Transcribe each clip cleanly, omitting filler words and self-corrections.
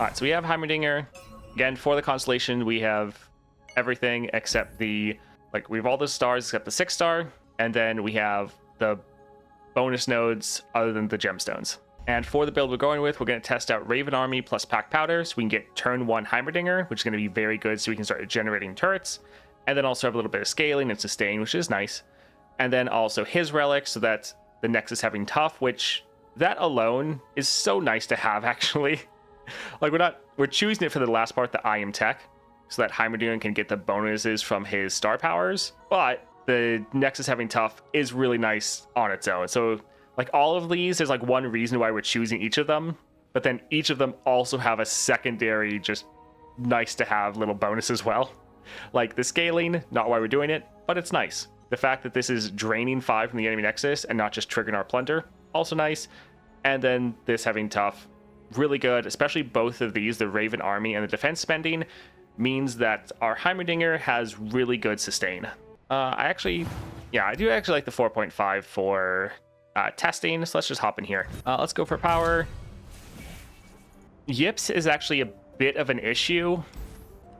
All right, so we have Heimerdinger. Again, for the constellation, we have everything except we have all the stars except the 6-star, and then we have the bonus nodes other than the gemstones. And for the build we're going with, we're going to test out Raven Army plus Pack Powder, so we can get turn 1 Heimerdinger, which is going to be very good, so we can start generating turrets, and then also have a little bit of scaling and sustain, which is nice. And then also his relic, so that the Nexus having tough, which that alone is so nice to have, actually. Like, we're choosing it for the last part, the I am tech, so that Heimerdinger can get the bonuses from his star powers, but the Nexus having tough is really nice on its own. So like all of these, there's like one reason why we're choosing each of them, but then each of them also have a secondary, just nice to have little bonus as well. Like the scaling, not why we're doing it, but it's nice. The fact that this is draining 5 from the enemy Nexus and not just triggering our plunder, also nice. And then this having tough, really good, especially both of these, the Raven Army and the defense spending, means that our Heimerdinger has really good sustain. I do actually like the 4.5 for testing, so let's just hop in here. Let's go for power. Yips is actually a bit of an issue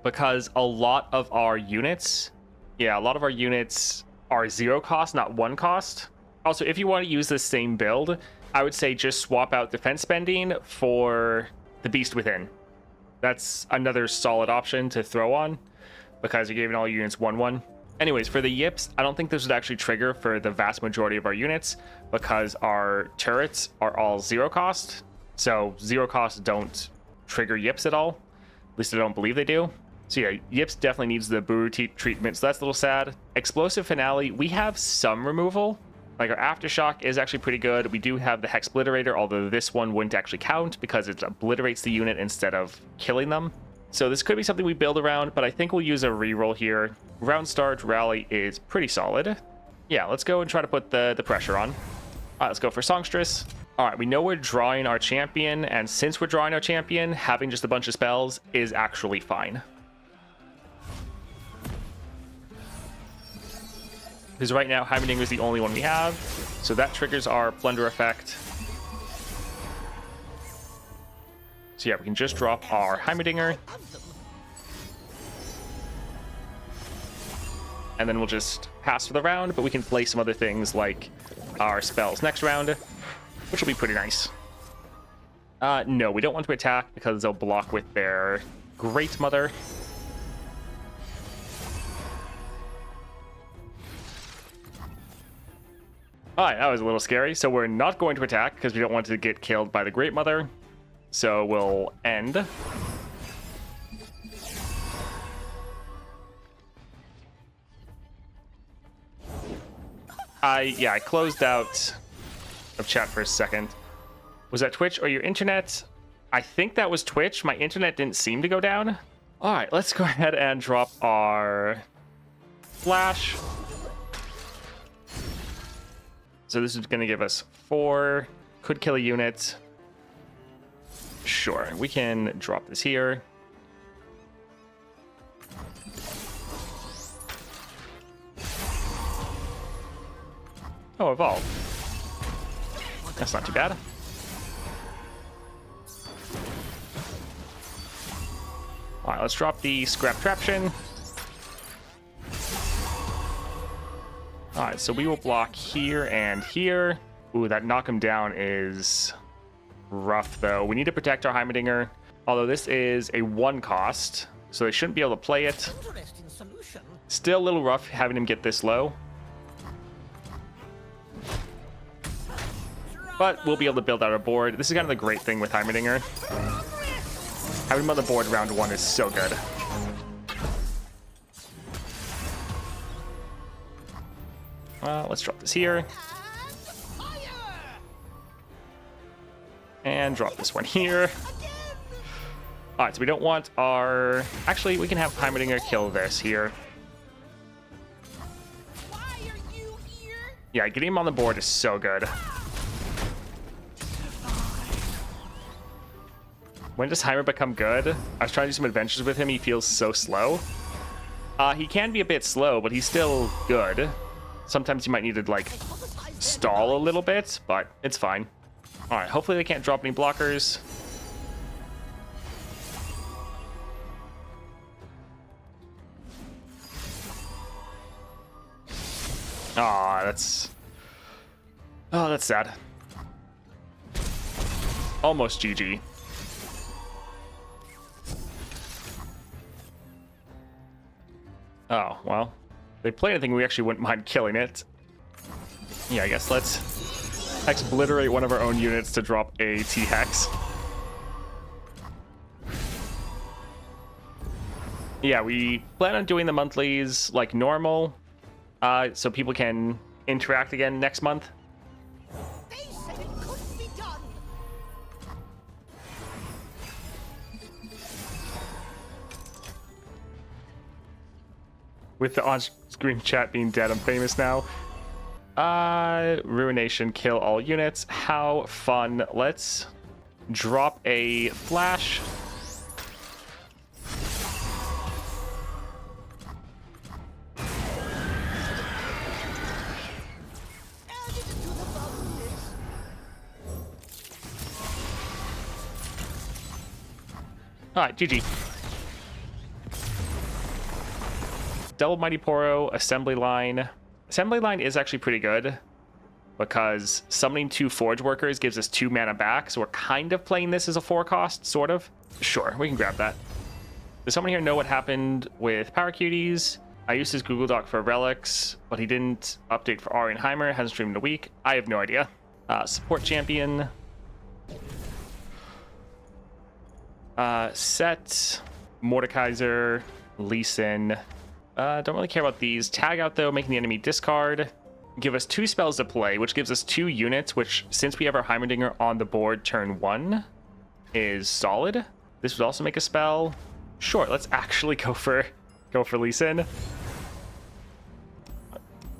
because a lot of our units are 0 cost, not 1 cost. Also, if you want to use the same build, I would say just swap out defense spending for the Beast Within. That's another solid option to throw on because you're giving all units 1/1. Anyways, for the Yips, I don't think this would actually trigger for the vast majority of our units because our turrets are all 0 cost. So 0 cost don't trigger Yips at all. At least I don't believe they do. So yeah, Yips definitely needs the Buru treatment, so that's a little sad. Explosive Finale, we have some removal. Like our Aftershock is actually pretty good. We do have the Hexbliterator, although this one wouldn't actually count because it obliterates the unit instead of killing them. So this could be something we build around, but I think we'll use a reroll here. Round start rally is pretty solid. Yeah, let's go and try to put the pressure on. All right, let's go for Songstress. All right, we know we're drawing our champion, and since we're drawing our champion, having just a bunch of spells is actually fine. Because right now, Heimerdinger is the only one we have, so that triggers our plunder effect. So yeah, we can just drop our Heimerdinger. And then we'll just pass for the round, but we can play some other things like our spells next round, which will be pretty nice. No, we don't want to attack because they'll block with their Great Mother. Alright, that was a little scary. So we're not going to attack because we don't want to get killed by the Great Mother. So we'll end. I closed out of chat for a second. Was that Twitch or your internet? I think that was Twitch. My internet didn't seem to go down. All right, let's go ahead and drop our flash. So this is going to give us 4. Could kill a unit. Sure, we can drop this here. Oh, evolve. That's not too bad. All right, let's drop the Scrap Traption. All right, so we will block here and here. Ooh, that knock him down is rough, though. We need to protect our Heimerdinger, although this is a 1 cost, so they shouldn't be able to play it. Still a little rough having him get this low. But we'll be able to build out our board. This is kind of the great thing with Heimerdinger. Having him on the board round 1 is so good. Let's drop this here. And drop this one here. Alright, so we don't want our... Actually, we can have Heimerdinger kill this here. Yeah, getting him on the board is so good. When does Heimer become good? I was trying to do some adventures with him. He feels so slow. He can be a bit slow, but he's still good. Sometimes you might need to, like, stall a little bit, but it's fine. All right, hopefully they can't drop any blockers. Aw, that's... Oh, that's sad. Almost GG. Oh, well. If they play anything, we actually wouldn't mind killing it. Yeah, I guess let's obliterate one of our own units to drop a T-Hex. Yeah, we plan on doing the monthlies like normal, so people can interact again next month. They said it couldn't be done. With the on-screen chat being dead, I'm famous now. Ruination, kill all units. How fun. Let's drop a flash. Add it to the bug list. Alright, GG. Double Mighty Poro, Assembly Line. Assembly Line is actually pretty good because summoning 2 Forge Workers gives us 2 mana back, so we're kind of playing this as a 4 cost, sort of. Sure, we can grab that. Does someone here know what happened with Power Cuties? I used his Google Doc for relics, but he didn't update for Ari and Heimer. Hasn't streamed in a week. I have no idea. Support champion. Set. Mordekaiser. Lee Sin. Don't really care about these. Tag out, though, making the enemy discard. Give us 2 spells to play, which gives us 2 units, which, since we have our Heimerdinger on the board turn 1, is solid. This would also make a spell. Sure, let's actually go for Lee Sin.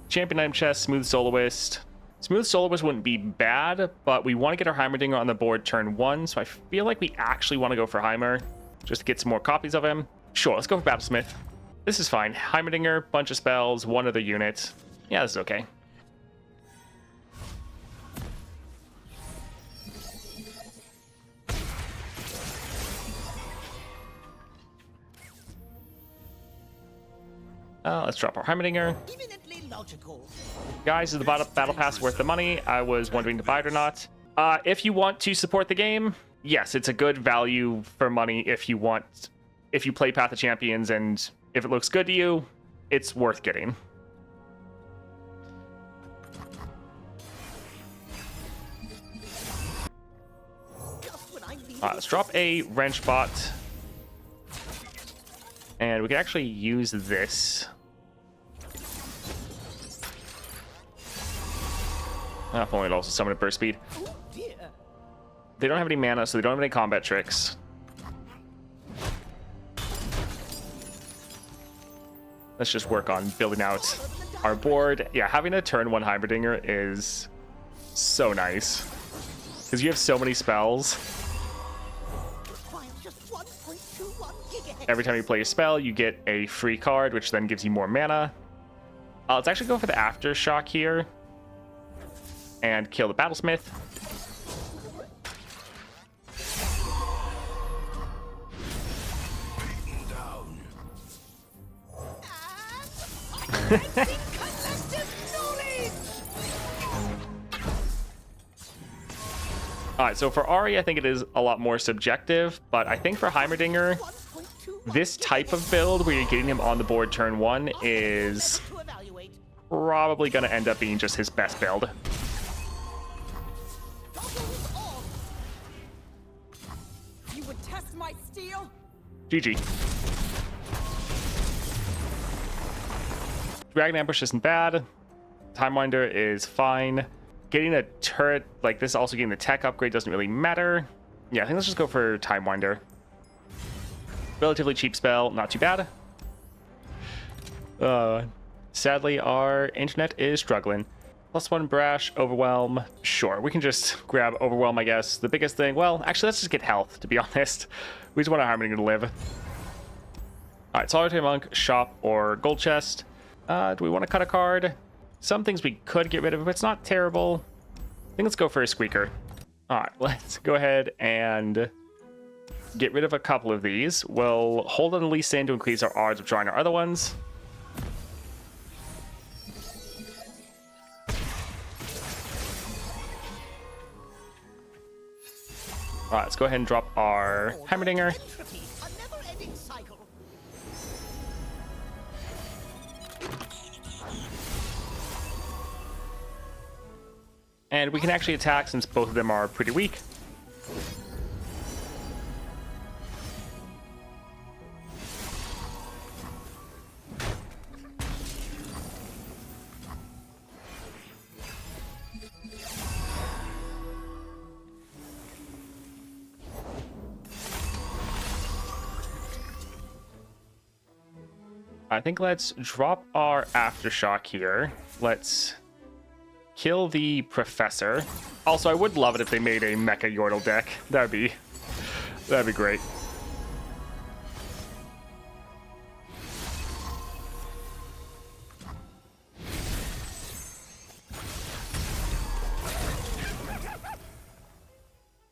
Champion item chest, Smooth Soloist. Smooth Soloist wouldn't be bad, but we want to get our Heimerdinger on the board turn 1, so I feel like we actually want to go for Heimer, just to get some more copies of him. Sure, let's go for Battlesmith. This is fine. Heimerdinger, bunch of spells, 1 other unit. Yeah, this is okay. Let's drop our Heimerdinger. Eminently logical. Guys, is the battle pass worth the money? I was wondering to buy it or not. If you want to support the game, yes, it's a good value for money if you play Path of Champions, and if it looks good to you, it's worth getting. Let's drop a wrench bot. And we can actually use this. If only it also summoned at burst speed. Oh dear. They don't have any mana, so they don't have any combat tricks. Let's just work on building out our board. Yeah, having a turn 1 Heimerdinger is so nice. Because you have so many spells. Just 1.21 gigahertz. Every time you play a spell, you get a free card, which then gives you more mana. Let's actually go for the Aftershock here. And kill the Battlesmith. Alright, so for Ari, I think it is a lot more subjective, but I think for Heimerdinger, this type of build where you're getting him on the board turn 1 is probably going to end up being just his best build. You would test my steel? GG. Dragon Ambush isn't bad. Timewinder is fine. Getting a turret like this, also getting the tech upgrade, doesn't really matter. Yeah, I think let's just go for Timewinder. Relatively cheap spell, not too bad. Sadly, our internet is struggling. +1 Brash, Overwhelm. Sure, we can just grab Overwhelm, I guess. The biggest thing, well, actually, let's just get health, to be honest. We just want our Heimerdinger to live. Alright, Solitary Monk, Shop, or Gold Chest. Do we want to cut a card? Some things we could get rid of, but it's not terrible. I think let's go for a Squeaker. Alright, let's go ahead and get rid of a couple of these. We'll hold on the Lee Sin to increase our odds of drawing our other ones. All right, let's go ahead and drop our Heimerdinger. Entropy, a never-ending cycle. And we can actually attack since both of them are pretty weak. I think let's drop our Aftershock here. Let's kill the Professor. Also, I would love it if they made a Mecha Yordle deck. That'd be great.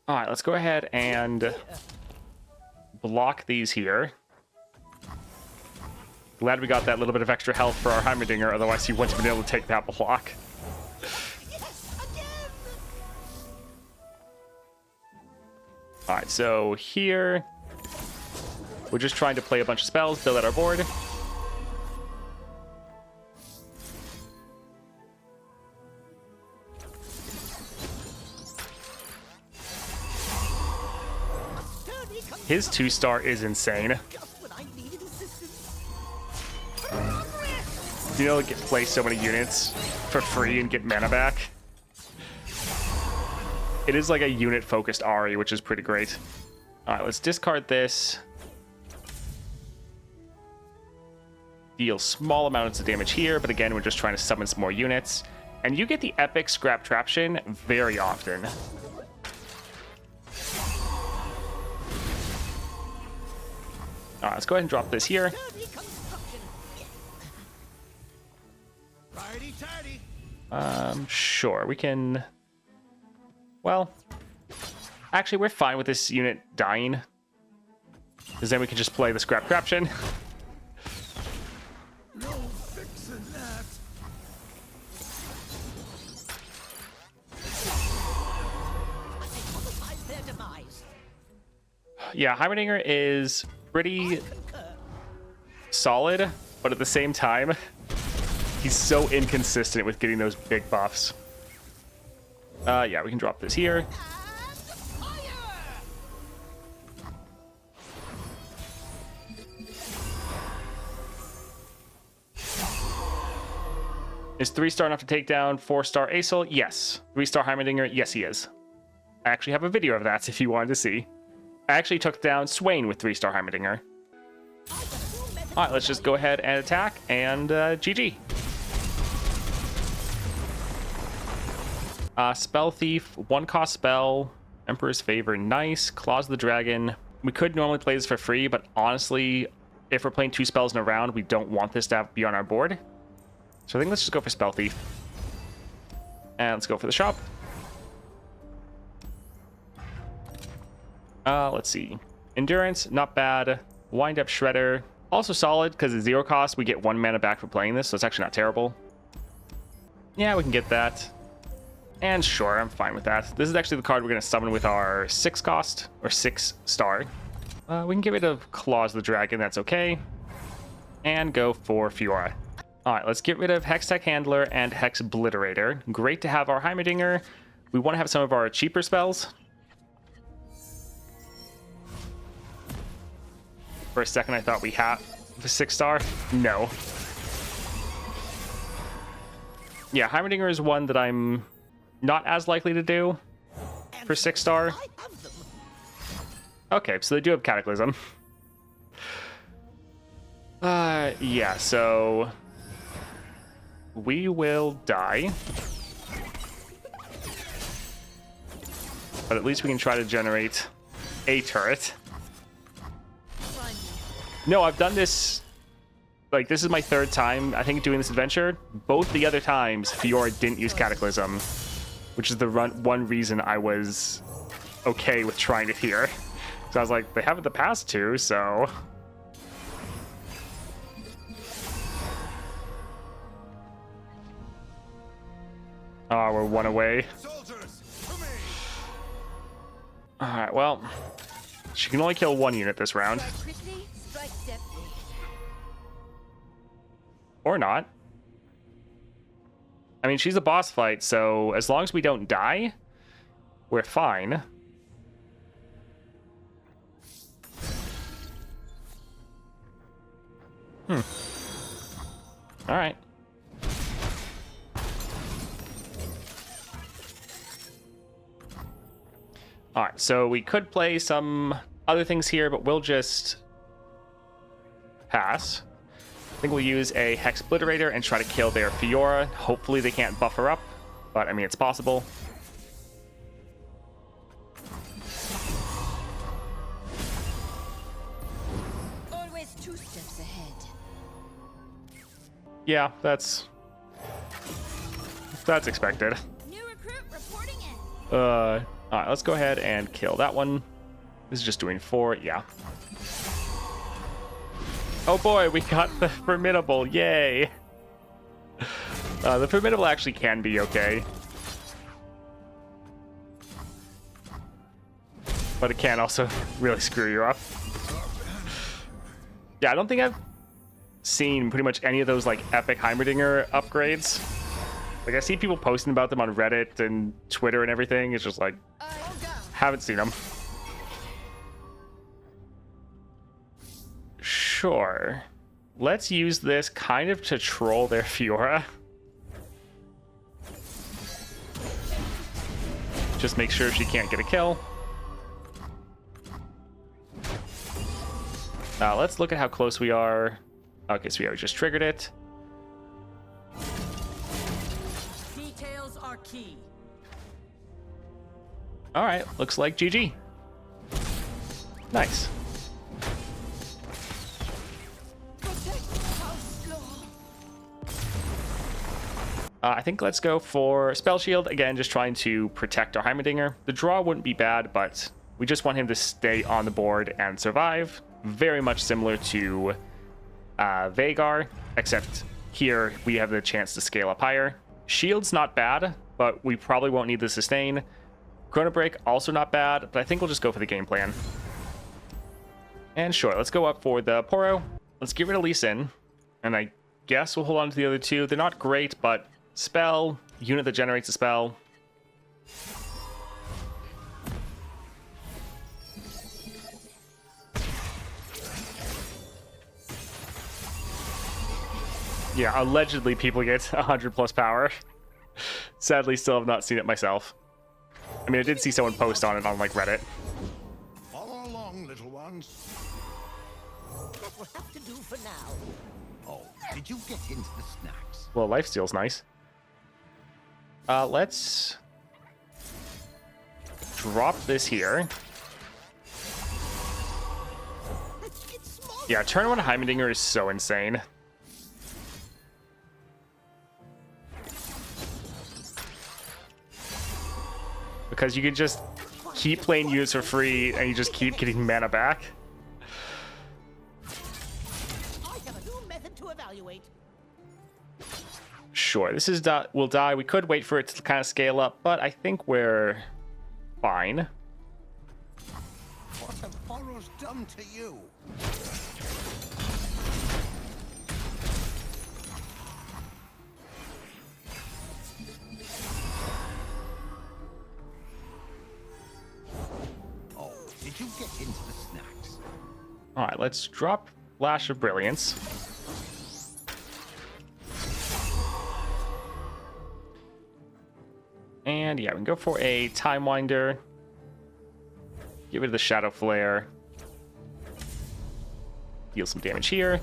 All right, let's go ahead and block these here. Glad we got that little bit of extra health for our Heimerdinger, otherwise he wouldn't have been able to take that block. Yes, again. Alright, so here we're just trying to play a bunch of spells, build out our board. His 2-star is insane. Just when I needed assistance. You know, get play so many units for free and get mana back. It is like a unit-focused Ari, which is pretty great. All right, let's discard this. Deal small amounts of damage here, but again, we're just trying to summon some more units. And you get the epic Scrap Traption very often. All right, let's go ahead and drop this here. Sturdy construction. Sure, we can... Well, actually, we're fine with this unit dying. Because then we can just play the Scrap Traption. No fixing that. Hypothesize their demise. Yeah, Heimerdinger is pretty solid, but at the same time, he's so inconsistent with getting those big buffs. Yeah, we can drop this here. And fire! Is 3-star enough to take down 4-star Aesol? Yes. 3-star Heimerdinger? Yes, he is. I actually have a video of that if you wanted to see. I actually took down Swain with 3-star Heimerdinger. All right, let's just go ahead and attack, and GG. Spell Thief, 1-cost spell, Emperor's Favor, nice. Claws of the Dragon. We could normally play this for free, but honestly, if we're playing 2 spells in a round, we don't want this to be on our board. So I think let's just go for Spell Thief. And let's go for the shop. Let's see. Endurance, not bad. Wind Up Shredder, also solid, because at 0 cost, we get 1 mana back for playing this, so it's actually not terrible. Yeah, we can get that. And sure, I'm fine with that. This is actually the card we're going to summon with our 6 cost, or 6-star. We can get rid of Claws of the Dragon, that's okay. And go for Fiora. Alright, let's get rid of Hextech Handler and Hex Obliterator. Great to have our Heimerdinger. We want to have some of our cheaper spells. For a second, I thought we had the 6-star. No. Yeah, Heimerdinger is one that I'm not as likely to do for 6-star. I have them. Okay, so they do have Cataclysm. Yeah, so we will die. But at least we can try to generate a turret. Fine. No, I've done this. Like, this is my 3rd time, I think, doing this adventure. Both the other times, Fiora didn't use Cataclysm, which is the one reason I was okay with trying it here. So I was like, they haven't the past 2, so... Oh, we're 1 away. Soldiers, to me! Alright, well, she can only kill one unit this round. Strike quickly, strike deftly. Or not. I mean, she's a boss fight, so as long as we don't die, we're fine. Alright. Alright, so we could play some other things here, but we'll just pass. I think we'll use a Hex Obliterator and try to kill their Fiora. Hopefully they can't buff her up, but I mean, it's possible. Always 2 steps ahead. Yeah, that's expected. New recruit reporting in. Alright, let's go ahead and kill that one. This is just doing 4, yeah. Oh boy, we got the Formidable, yay! The Formidable actually can be okay. But it can also really screw you up. Yeah, I don't think I've seen pretty much any of those like epic Heimerdinger upgrades. Like I see people posting about them on Reddit and Twitter and everything. It's just like, haven't seen them. Sure. Let's use this kind of to troll their Fiora. Just make sure she can't get a kill. Let's look at how close we are. Okay, so we just triggered it. Details are key. All right, looks like GG. Nice. I think let's go for Spell Shield. Again, just trying to protect our Heimerdinger. The draw wouldn't be bad, but we just want him to stay on the board and survive. Very much similar to Vhagar, except here we have the chance to scale up higher. Shield's not bad, but we probably won't need the sustain. Chrono Break, also not bad, but I think we'll just go for the game plan. And sure, let's go up for the Poro. Let's get rid of Lee Sin, and I guess we'll hold on to the other two. They're not great, but spell, unit that generates a spell. Yeah, allegedly people get 100 plus power. Sadly, still have not seen it myself. I mean, I did see someone post on it on like Reddit. Follow along, little ones. That will have to do for now. Oh, did you get into the snacks? Well, lifesteal's nice. Let's drop this here. Yeah, turn 1 Heimerdinger is so insane. Because you can just keep playing units for free and you just keep getting mana back. I have a new method to evaluate. Sure, this is will die. We could wait for it to kind of scale up, but I think we're fine. What have Boros done to you? Oh, did you get into the snacks? All right, let's drop Flash of Brilliance. And yeah, we can go for a Time Winder. Get rid of the Shadow Flare. Deal some damage here.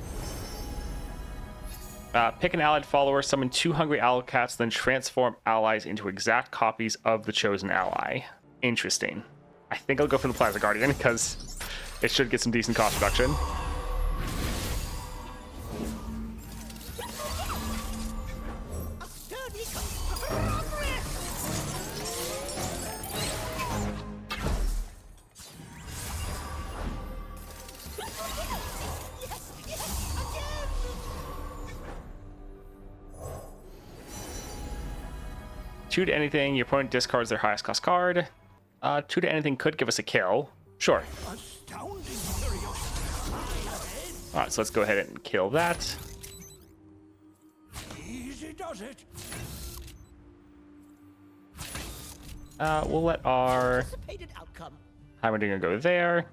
Pick an allied follower, summon 2 hungry owl cats, then transform allies into exact copies of the chosen ally. Interesting. I think I'll go for the Plasma Guardian because it should get some decent cost reduction. A sturdy conglomerate. Yes, again. Shoot anything, your opponent discards their highest cost card. 2 to anything could give us a kill. Sure. Astounding curiosity. All right, so let's go ahead and kill that. Easy does it. We'll let our Anticipated outcome. Heimerdinger go there.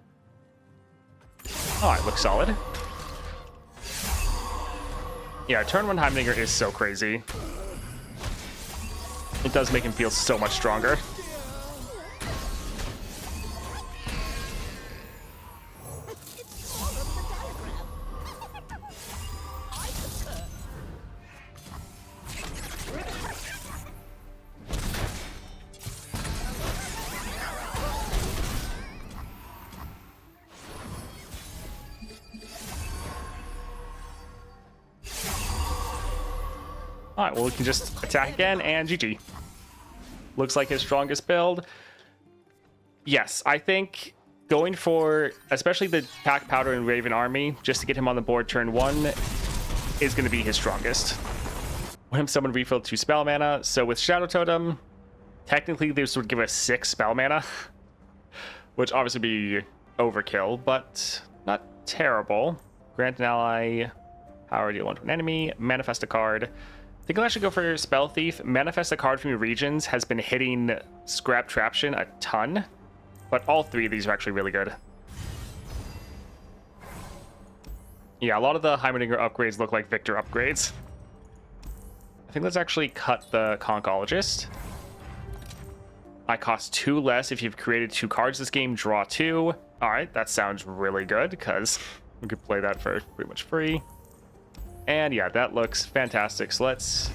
All right, looks solid. Yeah, turn 1 Heimerdinger is so crazy. It does make him feel so much stronger. It's all over the diagram. I concur. All right, well, we can just attack again, and GG. Looks like his strongest build. Yes, I think going for, especially the Pack Powder and Raven Army, just to get him on the board turn 1, is going to be his strongest. When him summon refill 2 spell mana, so with Shadow Totem, technically this would give us 6 spell mana, which obviously be overkill, but not terrible. Grant an ally power, deal 1 to an enemy, manifest a card. I think I'll actually go for Spell Thief. Manifest a card from your regions has been hitting Scrap Traption a ton, but all 3 of these are actually really good. Yeah, a lot of the Heimerdinger upgrades look like Victor upgrades. I think let's actually cut the Concologist. I cost 2 less if you've created 2 cards this game, draw 2. All right, that sounds really good because we could play that for pretty much free. And yeah, that looks fantastic. So let's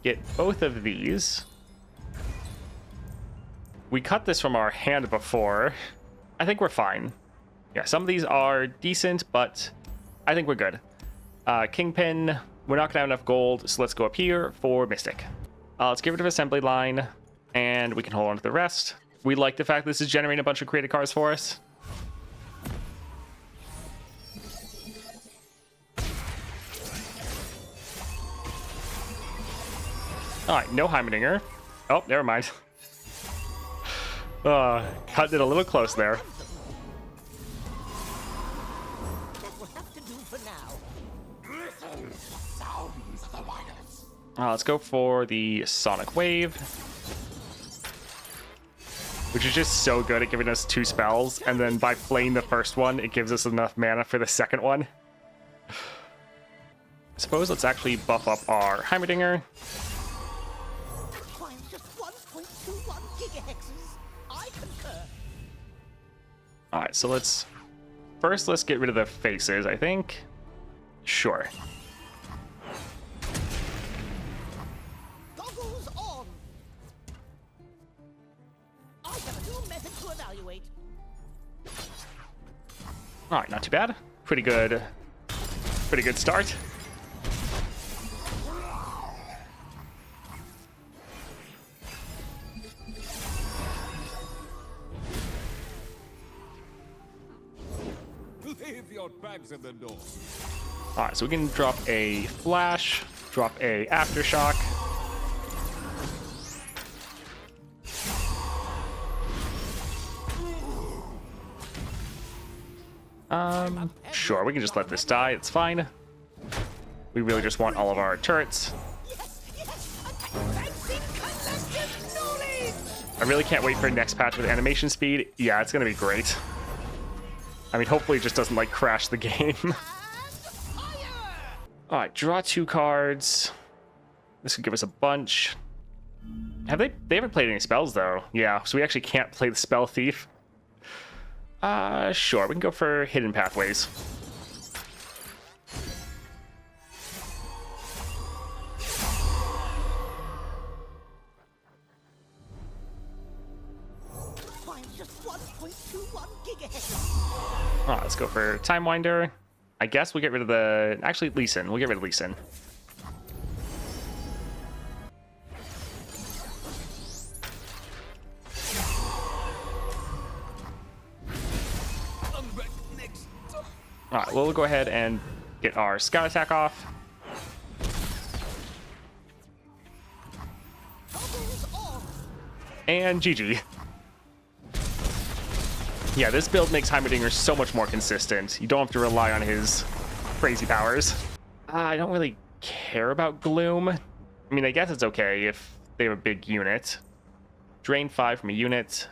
get both of these. We cut this from our hand before. I think we're fine. Yeah, some of these are decent, but I think we're good. Kingpin, we're not gonna have enough gold, so let's go up here for Mystic. Let's get rid of Assembly Line, and we can hold on to the rest. We like the fact this is generating a bunch of created cards for us. All right, no Heimerdinger. Oh, never mind. Cut it a little close there. That will have to do for now. Let's go for the Sonic Wave, which is just so good at giving us 2 spells, and then by playing the first one, it gives us enough mana for the second one. I suppose let's actually buff up our Heimerdinger. Requires just 1.21 gigahexes. I concur. All right, so let's get rid of the faces, I think. Sure. Goggles on. I have a new method to evaluate. All right, not too bad. Pretty good start. Leave your bags in the door. All right, so we can drop a Flash, drop a Aftershock. Sure, we can just let this die. It's fine. We really just want all of our turrets. Advancing collective knowledge. I really can't wait for next patch with animation speed. Yeah, it's gonna be great. I mean, hopefully it just doesn't like crash the game. All right, draw 2 cards. This could give us a bunch. They haven't played any spells though. Yeah, so we actually can't play the Spell Thief. Sure, we can go for Hidden Pathways. Requires just 1.21 gigahertz. All right, let's go for Time Winder. I guess we'll get rid of the... Actually, Lee Sin. We'll get rid of Lee Sin. All right, well, we'll go ahead and get our Scout Attack off. Goggles on. And GG. Yeah, this build makes Heimerdinger so much more consistent. You don't have to rely on his crazy powers. I don't really care about Gloom. I mean, I guess it's okay if they have a big unit. Drain 5 from a unit.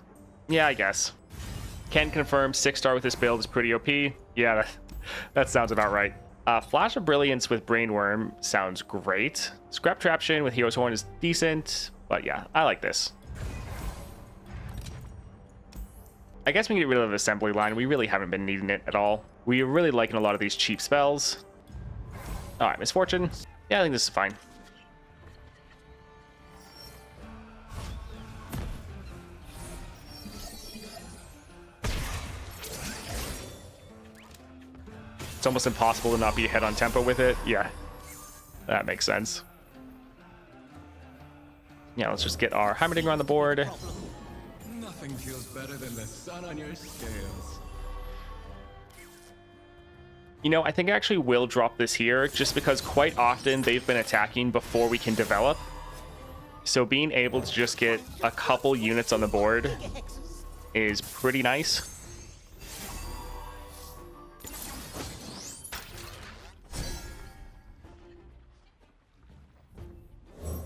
Yeah, I guess. Can confirm 6-star with this build is pretty OP. Yeah, that sounds about right. Flash of Brilliance with Brainworm sounds great. Scrap Traption with Hero's Horn is decent, but yeah, I like this. I guess we can get rid of the Assembly Line. We really haven't been needing it at all. We are really liking a lot of these cheap spells. Alright, Misfortune. Yeah, I think this is fine. It's almost impossible to not be ahead on tempo with it. Yeah, that makes sense. Yeah, let's just get our Heimerdinger on the board. Nothing feels better than the sun on your scales. You know, I think I actually will drop this here just because quite often they've been attacking before we can develop. So being able to just get a couple units on the board is pretty nice.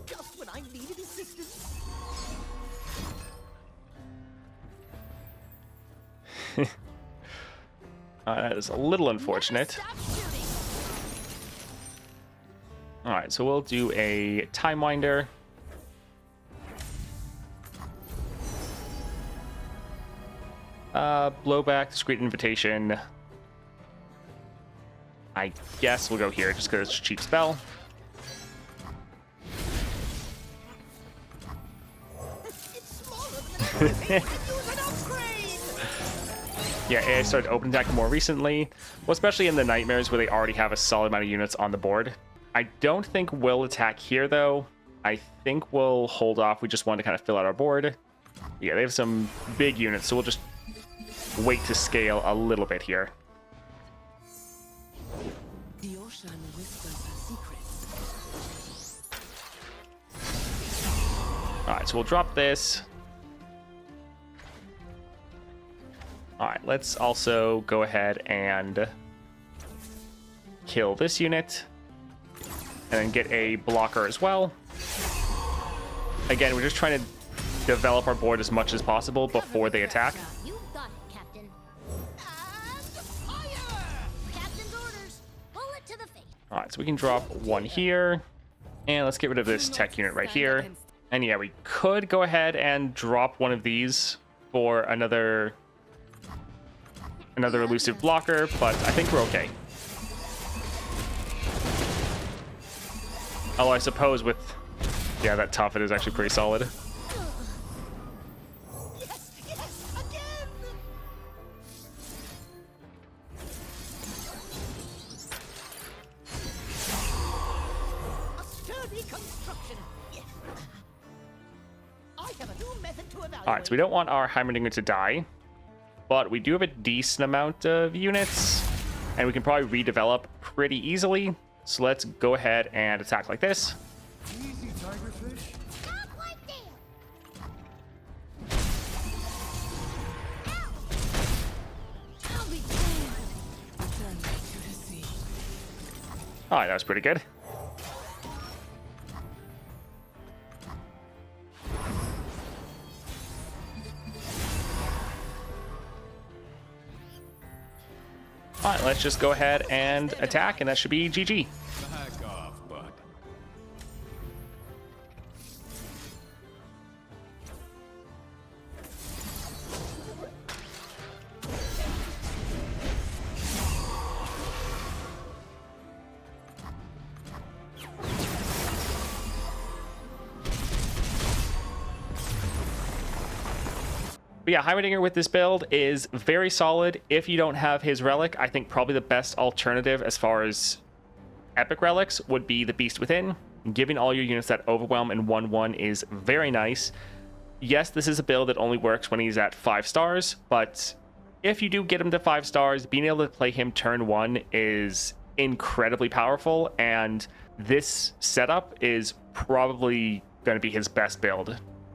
Just when I needed assistance. That is a little unfortunate. Stop shooting. All right, so we'll do a Time Winder. Blowback, Discreet Invitation. I guess we'll go here just because it's a cheap spell. It's smaller than I could use an upgrade. Yeah, AI started open attack more recently, well, especially in the Nightmares where they already have a solid amount of units on the board. I don't think we'll attack here, though. I think we'll hold off. We just want to kind of fill out our board. Yeah, they have some big units, so we'll just wait to scale a little bit here. The ocean whispers her secrets. All right, so we'll drop this. All right, let's also go ahead and kill this unit and then get a blocker as well. Again, we're just trying to develop our board as much as possible before they attack. You got it, Captain. And fire! Captain's orders. Bullet to the face. All right, so we can drop one here. And let's get rid of this tech unit right here. And yeah, we could go ahead and drop one of these for another elusive blocker, but I think we're okay. Although I suppose with, yeah, that Tuffet is actually pretty solid. Yes, yes, again. A sturdy construction. Yes. I have a new method to evaluate. All right, so we don't want our Heimerdinger to die, but we do have a decent amount of units, and we can probably redevelop pretty easily. So let's go ahead and attack like this. Easy, tigerfish. Not quite there. I'll be damned. Return back to the sea. All right, that was pretty good. All right, let's just go ahead and attack, and that should be GG. Back off, bud. But yeah, Heimerdinger with this build is very solid. If you don't have his relic, I think probably the best alternative as far as epic relics would be the Beast Within. Giving all your units that overwhelm in 1/1 is very nice. Yes, this is a build that only works when he's at 5 stars, but if you do get him to 5 stars, being able to play him turn 1 is incredibly powerful, and this setup is probably going to be his best build.